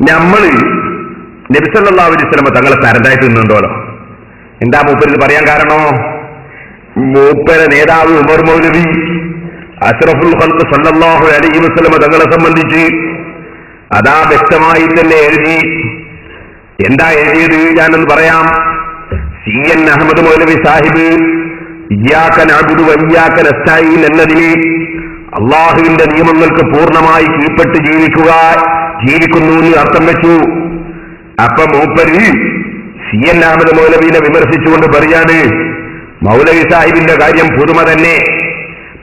നമ്മള് നബി സല്ലല്ലാഹു അലൈഹി വസല്ലം തങ്ങളെ തരണ്ടായിട്ട് നിന്നുണ്ടോലോ. എന്താ മൂപ്പരിത് പറയാൻ കാരണോ? മൂപ്പര നേതാവ് ഉമർ മൗലവി അഷ്റഫുൽ ഖൽഖ് സല്ലല്ലാഹു അലൈഹി വസല്ലം തങ്ങളെ സംബന്ധിച്ച് അതാ വ്യക്തമായി തന്നെ എഴുതി. എന്താ എഴുതിയത്? ഞാനൊന്ന് പറയാം. CN അഹമ്മദ് മൗലവി സാഹിബ് ഇയ്യാക നഅ്ബുദു വ ഇയ്യാക നസ്തഈൻ എന്നതിന് അള്ളാഹുവിന്റെ നിയമങ്ങൾക്ക് പൂർണ്ണമായി കീഴ്പ്പെട്ട് ജീവിക്കുന്നു എന്ന് അർത്ഥം വെച്ചു. അപ്പൊ മൂപ്പര് CN അഹമ്മദ് മൗലവിനെ വിമർശിച്ചുകൊണ്ട് പറയാണ്, മൗലവി സാഹിബിന്റെ കാര്യം പുതുമ തന്നെ,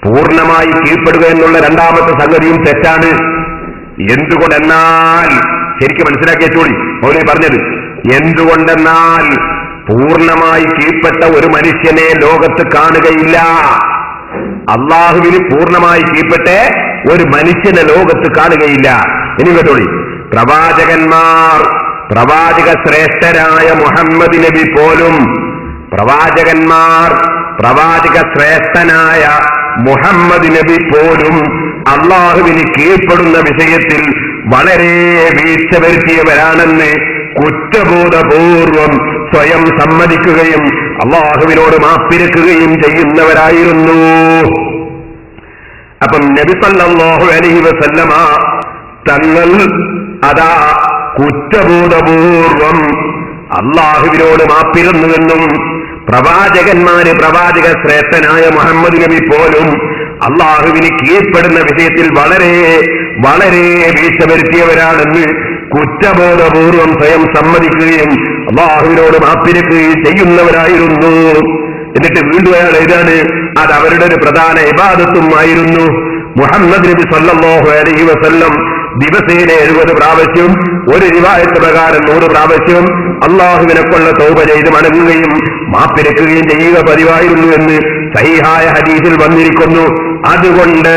പൂർണ്ണമായി കീഴ്പ്പെടുക എന്നുള്ള രണ്ടാമത്തെ സംഗതിയും തെറ്റാണ്. എന്തുകൊണ്ടെന്നാൽ, ശരിക്കും മനസ്സിലാക്കിയച്ചോളി മൗലവി പറഞ്ഞത്, എന്തുകൊണ്ടെന്നാൽ പൂർണ്ണമായി കീഴ്പ്പെട്ട ഒരു മനുഷ്യനെ ലോകത്ത് കാണുകയില്ല. അള്ളാഹുവിന് പൂർണ്ണമായി കീഴ്പ്പെട്ട ഒരു മനുഷ്യനെ ലോകത്ത് കാണുകയില്ല. ഇനി കേട്ടോളി, പ്രവാചക ശ്രേഷ്ഠരായ മുഹമ്മദ് നബി പോലും, പ്രവാചക ശ്രേഷ്ഠനായ മുഹമ്മദ് നബി പോലും അള്ളാഹുവിന് കീഴ്പ്പെടുന്ന വിഷയത്തിൽ വളരെ വീഴ്ച വരുത്തിയവരാണെന്ന് കുറ്റബോധപൂർവം സ്വയം സമ്മതിക്കുകയും അള്ളാഹുവിനോട് മാപ്പിരക്കുകയും ചെയ്യുന്നവരായിരുന്നു. അപ്പം നബി സല്ലല്ലാഹു അലൈഹി വസല്ലമ തങ്ങൾ അതാ കുറ്റബോധപൂർവം അള്ളാഹുവിനോട് മാപ്പിരുന്നുവെന്നും പ്രവാചക ശ്രേഷ്ഠനായ മുഹമ്മദ് നബി പോലും അള്ളാഹുവിന് കീഴ്പ്പെടുന്ന വിഷയത്തിൽ വളരെ വളരെ വീഴ്ച വരുത്തിയവരാണെന്ന് കുറ്റബോധപൂർവം സ്വയം സമ്മതിക്കുകയും അള്ളാഹുവിനോട് മാപ്പിരക്കുകയും ചെയ്യുന്നവരായിരുന്നു. എന്നിട്ട് വീണ്ടും അയാൾ എഴുതാണ്, അത് അവരുടെ ഒരു പ്രധാന ഇബാദത്തുമായിരുന്നു. മുഹമ്മദ് നബി സല്ലല്ലാഹു അലൈഹി വസല്ലം ദിവസേന 70 പ്രാവശ്യം, ഒരു റിവായത്ത് പ്രകാരം 100 പ്രാവശ്യം അള്ളാഹുവിനെ കൊള്ള തൗബ ചെയ്ത് മടങ്ങുകയും മാപ്പിരക്കുകയും ചെയ്യുക പതിവായിരുന്നു എന്ന് സഹീഹായ ഹദീസിൽ വന്നിരിക്കുന്നു. അതുകൊണ്ട്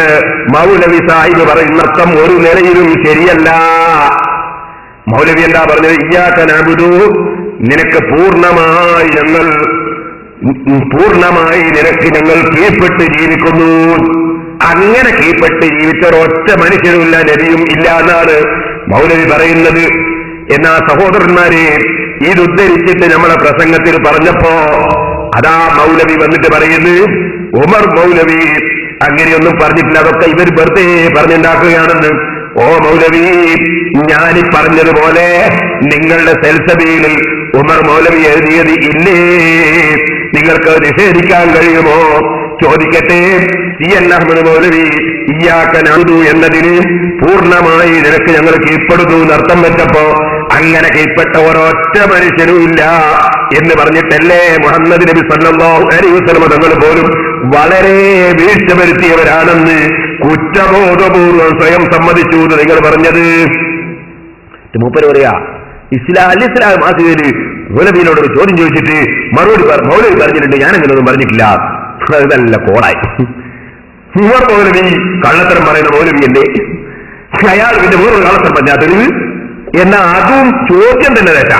മൗലവി സാഹിബ് പറയുന്ന അർത്ഥം ഒരു നിലയിലും ശരിയല്ല. മൗലവി എന്താ പറഞ്ഞത്? ഇയ്യാക നഅ്ബുദു, നിനക്ക് പൂർണ്ണമായി നിനക്ക് ഞങ്ങൾ കീഴ്പ്പെട്ട് ജീവിക്കുന്നു. അങ്ങനെ കീഴ്പ്പെട്ട് ജീവിച്ച ഒറ്റ മനുഷ്യനുമില്ല, നബിയും ഇല്ല എന്നാണ് മൗലവി പറയുന്നത്. എന്നാ സഹോദരന്മാരെ, ഇതുദ്ധരിച്ചിട്ട് നമ്മളെ പ്രസംഗത്തിൽ പറഞ്ഞപ്പോ അതാ മൗലവി വന്നിട്ട് പറയുന്നു, ഉമർ മൗലവി അങ്ങനെയൊന്നും പറഞ്ഞിട്ടില്ല, അതൊക്കെ ഇവർ വെറുതെ പറഞ്ഞുണ്ടാക്കുകയാണെന്ന്. ഓ മൗലവി, ഞാനീ പറഞ്ഞതുപോലെ നിങ്ങളുടെ സെൽസബിയിൽ ഉമർ മൗലവി എഴുതിയത് ഇല്ലേ? നിങ്ങൾക്ക് നിഷേധിക്കാൻ കഴിയുമോ? ചോദിക്കട്ടെ. CN അഹമ്മദ് മൗലവി ഇയ്യാക നഅ്ബുദു എന്നതിന് പൂർണ്ണമായി നിനക്ക് ഞങ്ങൾ കീഴ്പ്പെടുന്നു എന്നർത്ഥം വെച്ചപ്പോ അങ്ങനെ കീഴ്പ്പെട്ട ഒരൊറ്റ മനുഷ്യനും ഇല്ല എന്ന് പറഞ്ഞിട്ടല്ലേ മുഹമ്മദ് നബി സല്ലല്ലാഹു അലൈഹി വസല്ലം തങ്ങൾ പോലും വളരെ വീഴ്ച വരുത്തിയവരാണെന്ന് കുറ്റബോധപൂർവ്വം സ്വയം സമ്മതിച്ചു എന്ന് നിങ്ങൾ പറഞ്ഞത്. മൂപ്പര് പറയാ, ഇസ്ലാം മാസികയില് മൗലവിയോടൊരു ചോദ്യം ചോദിച്ചിട്ട് മറുപടി മൗലവി പറഞ്ഞിട്ടുണ്ട്, ഞാനങ്ങനൊന്നും പറഞ്ഞിട്ടില്ല. നല്ല കോളായി. ഉമർ മൗലവി കള്ളത്തരം പറയുന്ന മൗലവിയല്ലേ? അയാൾ പിന്നെ വേറൊരു കള്ളത്തരം പറഞ്ഞാത്തത് എന്നാ അതും ചോദ്യം തന്നെ തെറ്റാ.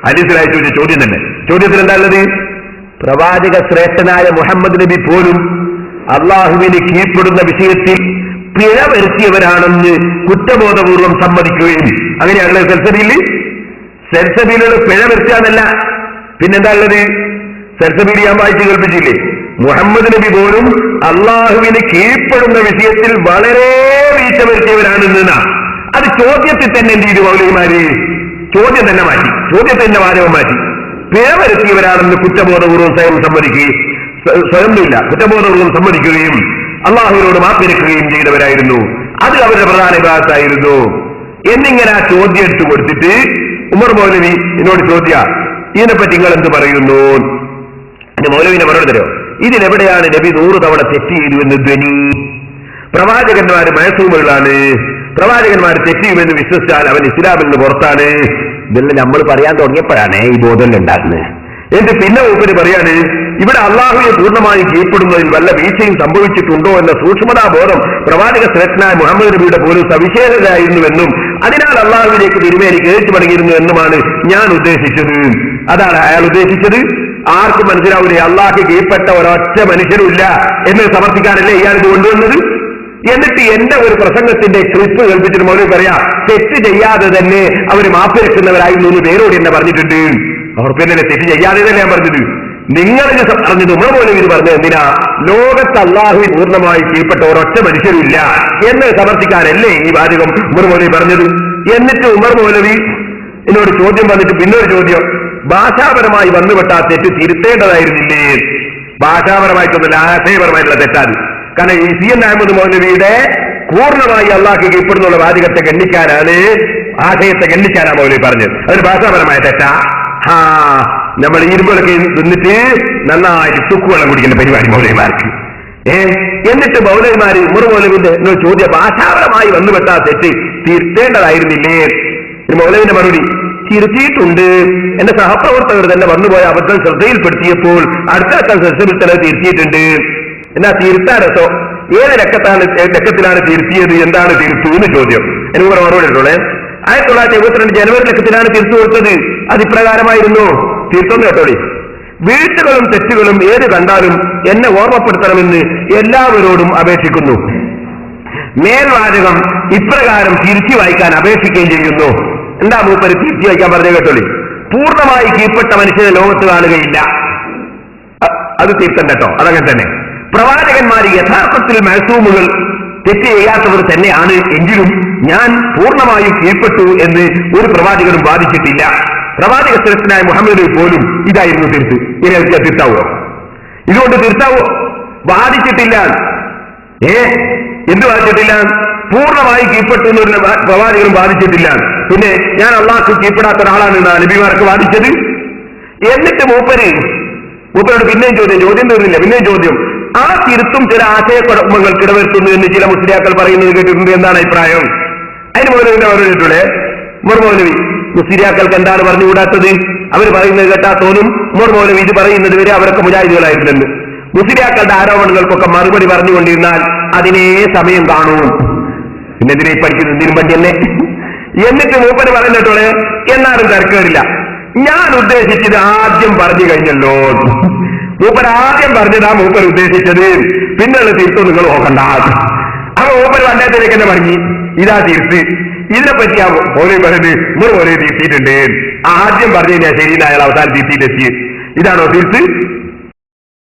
ഹദീസിലായി ചോദിച്ച ചോദ്യം തന്നെ. ചോദ്യത്തിൽ എന്താ ഉള്ളത്? പ്രവാചക ശ്രേഷ്ഠനായ മുഹമ്മദ് നബി പോലും അള്ളാഹുവിന് കീഴ്പ്പെടുന്ന വിഷയത്തിൽ പിഴ വരുത്തിയവരാണെന്ന് കുറ്റബോധപൂർവം സമ്മതിക്കുകയും, അങ്ങനെയാണല്ലോ സെൽസബിയിലുള്ള പിഴ വരുത്താന്നല്ല, പിന്നെന്താ ഉള്ളത്? സെൽസബിയിൽ ഞാൻ വായിച്ച് കേൾപ്പിച്ചില്ലേ? മുഹമ്മദ് നബി പോലും അള്ളാഹുവിന് കീഴ്പ്പെടുന്ന വിഷയത്തിൽ വളരെ വീഴ്ച വരുത്തിയവരാണെന്നാ. അത് ചോദ്യത്തിൽ തന്നെ എന്ത് ചെയ്തു മൗലവിമാര്? ചോദ്യം തന്നെ മാറ്റി, ചോദ്യത്തിന്റെ വാചകം മാറ്റി. പിഴ വരുത്തിയവരാണെന്ന് കുറ്റബോധപൂർവ്വം കുറ്റബോധപൂർവ്വം സമ്മതിക്കുകയും അള്ളാഹുവിനോട് മാപ്പിരക്കുകയും ചെയ്തവരായിരുന്നു. അത് അവരുടെ പ്രധാന വിഭാഗത്തായിരുന്നു എന്നിങ്ങനെ ആ ചോദ്യം എടുത്തു കൊടുത്തിട്ട് ഉമർ മൗലവി എന്നോട് ചോദ്യ, ഇതിനെപ്പറ്റി നിങ്ങൾ എന്ത് പറയുന്നു? മൗലവിനെ മറുപടി തരോ? ഇതിലെവിടെയാണ് നബി 100 തവണ തെറ്റ് ചെയ്തു എന്ന് ധ്വനി? പ്രവാചകന്മാര് മയസൂമുകളാണ്, പ്രവാചകന്മാർ തെറ്റിയുമെന്ന് വിശ്വസിച്ചാൽ അവൻ ഇസ്ലാമിൽ നിന്ന് പുറത്താണ്. ഇതെല്ലാം നമ്മൾ പറയാൻ തുടങ്ങിയപ്പോഴാണ് ഈ ബോധം ഉണ്ടാകുന്നത്. എന്നിട്ട് പിന്നെ മൂപ്പര് പറയാണ്, ഇവിടെ അള്ളാഹുവിനെ പൂർണ്ണമായി കീഴ്പ്പെടുന്നതിൽ വല്ല വീഴ്ചയും സംഭവിച്ചിട്ടുണ്ടോ എന്ന സൂക്ഷ്മതാബോധം പ്രവാചക ശ്രേഷ്ഠനായ മുഹമ്മദ് നബിയുടെ പോലും സവിശേഷതയായിരുന്നുവെന്നും അതിനാൽ അള്ളാഹുവിലേക്ക് തിരുമേനി കേട്ടു മടങ്ങിയിരുന്നു എന്നുമാണ് ഞാൻ ഉദ്ദേശിച്ചത്. അതാണ് അയാൾ ഉദ്ദേശിച്ചത്. ആർക്കും മനസ്സിലാവൂലേ? അള്ളാഹ് കീഴ്പ്പെട്ട ഒരൊറ്റ മനുഷ്യനുമില്ല എന്ന് സമർത്ഥിക്കാനല്ലേ ഇയാൾ ഇത് കൊണ്ടുവന്നത്? എന്നിട്ട് എന്റെ ഒരു പ്രസംഗത്തിന്റെ ക്ലിപ്പ് കേൾപ്പിച്ചിട്ട് മൗലവി പറയാ തെറ്റ് ചെയ്യാതെ തന്നെ അവർ മാപ്പ് വെക്കുന്നവരായിരുന്നു എന്ന് പേരോട് എന്നെ പറഞ്ഞിട്ടുണ്ട്. അവർ പിന്നെ തെറ്റ് ചെയ്യാതെ തന്നെ ഞാൻ പറഞ്ഞത്. നിങ്ങളിത് പറഞ്ഞത് ഉമർ മൗലവി പറഞ്ഞത് എന്തിനാ? ലോകത്ത് അള്ളാഹുവിൽ പൂർണ്ണമായി കീഴ്പ്പെട്ട ഒരൊറ്റ മനുഷ്യരില്ല എന്ന് സമർത്ഥിക്കാനല്ലേ ഈ വാചകം ഉമർ മൗലവി പറഞ്ഞത്. എന്നിട്ട് ഉമർ മൗലവി എന്നോട് ചോദ്യം വന്നിട്ട് പിന്നൊരു ചോദ്യം, ഭാഷാപരമായി വന്നുപെട്ട ആ തെറ്റ് തിരുത്തേണ്ടതായിരുന്നില്ലേ? ഭാഷാപരമായിട്ടൊന്നുമില്ല, ആശയപരമായിട്ടുള്ള തെറ്റാണ്. കാരണം ഈ സി എൻ അഹമ്മദ് മൗലവിയുടെ പൂർണ്ണമായി അള്ളാഹ്ക്ക് കീഴ്പ്പെടുന്നുള്ള വാചകത്തെ ഗണ്ണിക്കാനാണ്, ആശയത്തെ ഗണ്ണിക്കാനാണ് മൗലവി പറഞ്ഞത്. അതൊരു ഭാഷാപരമായ തെറ്റാ. നമ്മൾ ഇരുമ്പൊക്കെ നിന്നിട്ട് നന്നായിട്ട് ചുക്കുവെള്ളം കുടിക്കുന്ന പരിപാടി മൗലവിമാർക്ക്. എന്നിട്ട് മൗലവിമാര് ഉമർ മൗലവിന്റെ ചോദ്യം ഭാഷാപരമായി വന്നുപെട്ട തെറ്റ് തിരുത്തേണ്ടതായിരുന്നില്ലേ? മൗലവിന്റെ മറുപടി, തിരുത്തിയിട്ടുണ്ട്. എന്റെ സഹപ്രവർത്തകർ തന്നെ വന്നുപോയ അബദ്ധം ശ്രദ്ധയിൽപ്പെടുത്തിയപ്പോൾ അടുത്ത ശ്രദ്ധ തിരുത്തിയിട്ടുണ്ട്. എന്നാ തിരുത്താരത്തോ ഏത് ലക്കത്തിലാണ് തിരുത്തിയത്, എന്താണ് തിരുത്തു എന്ന് ചോദ്യം. എനിക്ക് മറുപടി ഇട്ടുള്ളേ. 1972 ജനുവരി ലക്കത്തിലാണ് തിരുത്തു കൊടുത്തത്. അത് ഇപ്രകാരമായിരുന്നു. തിരുത്തൊന്ന് കേട്ടോളി. വീഴ്ചകളും തെറ്റുകളും ഏത് കണ്ടാലും എന്നെ ഓർമ്മപ്പെടുത്തണമെന്ന് എല്ലാവരോടും അപേക്ഷിക്കുന്നു. മേൽവാചകം ഇപ്രകാരം തിരിച്ചു വായിക്കാൻ അപേക്ഷിക്കുകയും ചെയ്യുന്നു. എന്താ മൂപ്പര് തിരിച്ചു വായിക്കാൻ പറഞ്ഞ കേട്ടോളി? പൂർണ്ണമായി കീഴ്പ്പെട്ട മനുഷ്യനെ ലോകത്ത് കാണുകയില്ല. അത് തിരുത്തണ്ട കേട്ടോ, അതങ്ങനെ തന്നെ. പ്രവാചകന്മാർ യഥാർത്ഥത്തിൽ മഅ്സൂമുകൾ, തെറ്റ് ചെയ്യാത്തവർ തന്നെയാണ്. എങ്കിലും ഞാൻ പൂർണ്ണമായും കീഴ്പ്പെട്ടു എന്ന് ഒരു പ്രവാചകനും വാദിച്ചിട്ടില്ല. പ്രവാചക ശ്രേഷ്ഠനായ മുഹമ്മദ് പോലും ഇതായിരുന്നു തിരുത്ത്. ഇങ്ങനെ തിരുത്താവോ? ഇതുകൊണ്ട് തിരുത്താവോ? വാദിച്ചിട്ടില്ല. എന്ത് വാദിച്ചിട്ടില്ല? പൂർണ്ണമായി കീഴ്പ്പെട്ടു എന്നൊരു പ്രവാചകനും വാദിച്ചിട്ടില്ല. പിന്നെ ഞാൻ അള്ളാഹ്ക്ക് കീഴ്പ്പെടാത്ത ഒരാളാണ് എന്നാണ് നബിമാർക്ക് വാദിച്ചത്. എന്നിട്ട് മൂപ്പരോട് പിന്നെയും ചോദ്യം തീർന്നില്ല. പിന്നെയും ചോദ്യം. ആ തിരുത്തും ചില ആശയക്കുഴപ്പങ്ങൾക്ക് ഇടവരുത്തുന്നു എന്ന് ചില മുസ്ലിയാക്കൾ പറയുന്നത് കേട്ടിട്ടുണ്ട്. എന്താണ് അഭിപ്രായം? അതിന് മൗലവിന്റെ പറഞ്ഞിട്ടുള്ളേ. ഉമർ മൗലവി മുസ്ലിയാക്കൾക്ക് എന്താണ് പറഞ്ഞുകൂടാത്തത്? അവർ പറയുന്നത് കേട്ടാ തോന്നും ഉമർ മൗലവി ഇത് പറയുന്നത് വരെ അവരൊക്കെ മുജാഹിദുകളായിരുന്നെന്ന്. മുസ്ലിയാക്കളുടെ ആരോപണങ്ങൾക്കൊക്കെ മറുപടി പറഞ്ഞുകൊണ്ടിരുന്നാൽ അതിനേ സമയം കാണൂ. പിന്നെ എന്തിനെ പഠിക്കുന്നത്? എന്തിനും പറ്റി തന്നെ. എന്നിട്ട് മൂപ്പര് പറയുന്നിട്ടുള്ളേ എന്നാലും തിരക്കേടില്ല, ഞാൻ ഉദ്ദേശിച്ചത് ആദ്യം പറഞ്ഞു കഴിഞ്ഞല്ലോ. മൂപ്പർ ആദ്യം പറഞ്ഞതാ മൂപ്പർ ഉദ്ദേശിച്ചത്, പിന്നെയുള്ള തീർത്തും നിങ്ങൾ നോക്കണ്ട. അപ്പൊ മൂപ്പർ അദ്ദേഹത്തിലേക്ക് തന്നെ പറഞ്ഞു ഇതാ തീർത്ത്. ഇതിനെപ്പറ്റിയാ ഓരോ പറഞ്ഞത് ഉമർ ഓരോ തീർത്തിയിട്ടുണ്ട്. ആദ്യം പറഞ്ഞു കഴിഞ്ഞാൽ ശരി, അയാൾ അവസാനം തീർത്തിയിട്ടെത്തി. ഇതാണോ തീർത്ത്?